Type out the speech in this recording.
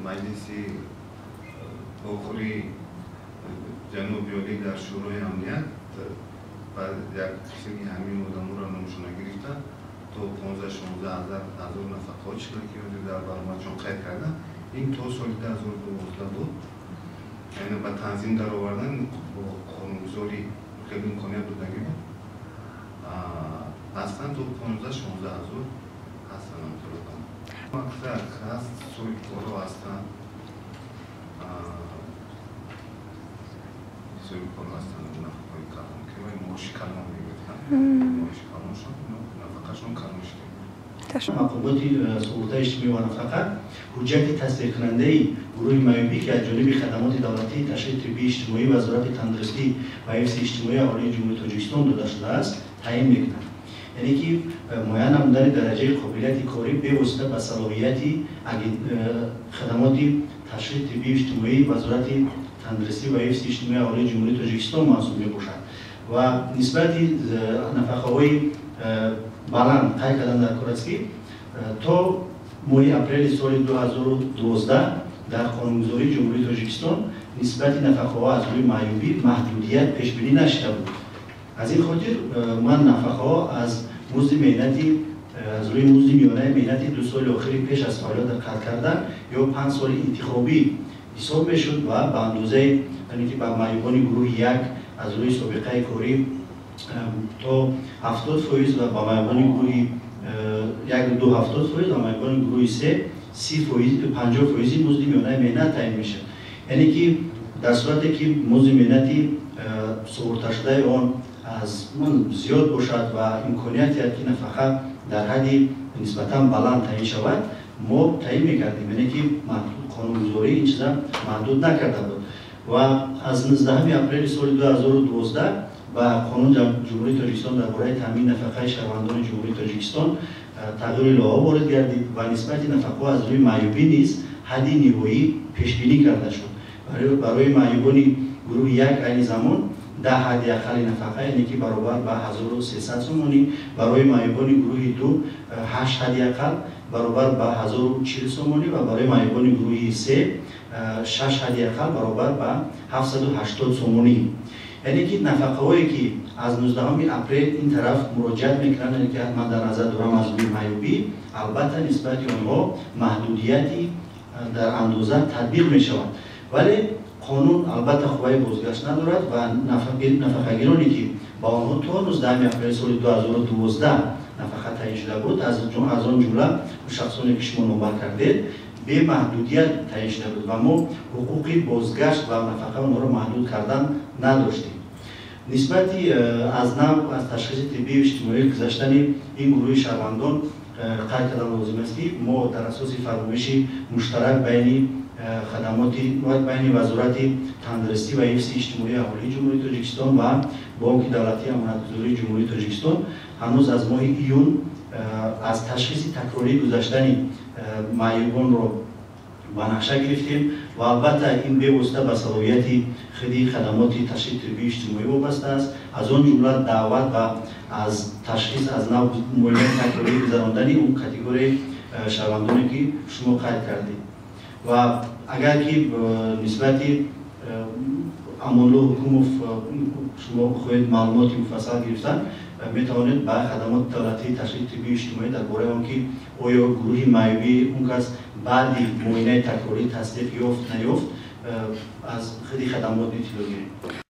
مجلس اوخری جنوبی عالی در شورای امنیت و یک سری همین آدم‌ها را نمایشنامه گرفته تا 15-16 هزار نفقه چیزی که در برنامه‌شون قید کردن. این تا سال 2012 بود. یعنی با تنظیم در آوردن با قانونگذاری خیلی امکانیت بودنگی بود. اصلا تو 15-16 هزار هستن همطور کنم. اکثر هست سوی کارا هستن. سوی کارا هستن نفقای کلام که باید معاشی کلام میگفتن. معاشی کلامشون نفقهشون کلامشون. مقامات سلطه اجتماعی و نفقه حجت تصدیق کننده گروه معیوبی که از جانب خدمات دولتی تشریح طبی اجتماعی وزارت تندرستی و حفظ اجتماعی عالی جمهوری تاجیکستان داده شده است تعیین میکنند. یعنی که معین نمودن درجه قابلیت کاری به واسطه به صلاحیتی خدمات تشریح طبی اجتماعی وزارت تندرستی و حفظ اجتماعی عالی جمهوری تاجیکستان محسوب میباشد و نسبت نفقه های بلند قید کردن در کورسکی تا ماه اپریل سال 2012 در قانونگذاری جمهوری تاجیکستان نسبت نفقه ها از روی معیوبی محدودیت پیش بینی نشده بود. از این خاطر من نفقه ها از مزد مهنتی از روی مزد میانه مهنتی 2 سال آخری پیش از فعالیت قطع کردن یا 5 سال انتخابی حساب میشد و به اندازه یعنی که به معیوبان گروه 1 از روی سابقه کاری تا 70% و با معیوبان گروه 1-2 70% و معیوبان گروه 3 50% مزد میانه مهنت تعیین میشه. یعنی که در صورتی که مزد مهنتی سپرده شده آن از من زیاد باشد و امکانیتی که نفقه در حدی نسبتا بلند تعیین شود ما تعیین میکردیم. یعنی که قانونگذاری این چیزا محدود نکرده بود و از 19 اپریل سال 2012 و قانون جمهوری تاجیکستان درباره تامین نفقه شهروندان جمهوری تاجیکستان تغییر لایحه وارد گردید و نسبت نفقه از روی معیوبی نیز حدی نهایی پیش بینی کرده شد. برای معیوبان گروه 1 عین زمان 10 حد اقل نفقه یعنی که برابر به 1300 سومانی، برای معیوبان گروه 2 8 حد اقل برابر به 1040 سومانی و برای معیوبان گروه 3 6 حد اقل برابر به 780 سومانی. یعنی که نفقه هایی که از 19 اپریل این طرف مراجعت میکنن یعنی که من در نظر دارم از روی معیوبی البته نسبت آنها محدودیتی در اندازه تطبیق می شود ولی قانون البته خواه بازگشت ندارد و نفقه گیرانی که با آنها تا 19 اپریل سال 2012 نفقه تعیین شده بود از آن جمله شخصانی که شما نامبر کردید به محدودیت تعیین شده بود و ما حقوقی بازگشت و نفقه آنها را محدود کردن نداشتیم. نسبت از نوع از تشخیص طبی و اجتماعی گذشتن این گروه شهروندان قید کردن لازم است که ما در اساس فرمایش مشترک بین خدمات بین وزارت تندرستی و حفظ اجتماعی اهالی جمهوری تاجیکستان و بانک دولتی امانتگذاری جمهوری تاجیکستان هنوز از ماه ایون از تشخیص تکراری گذشتن معیوبان را به نقشه گرفتیم و البته این به واسطه به صلاحیت خدمات تشخیص طبی اجتماعی وابسته است. از آن جمله دعوت و از تشخیص از نوع معاینه تکراری گذراندن اون کاتگوری شهروندانی که شما قید کردید و اگر که نسبت امانلو حکومت شما خواهید معلوماتی مفصل گرفتن می توانید به خدمات دولتی تشخیص طبی اجتماعی درباره آنکه آیا گروه معیوبی اون کس بعد معاینه تکراری تصدیق یافت نیافت از خیلی خدمات اطلاع گیرید.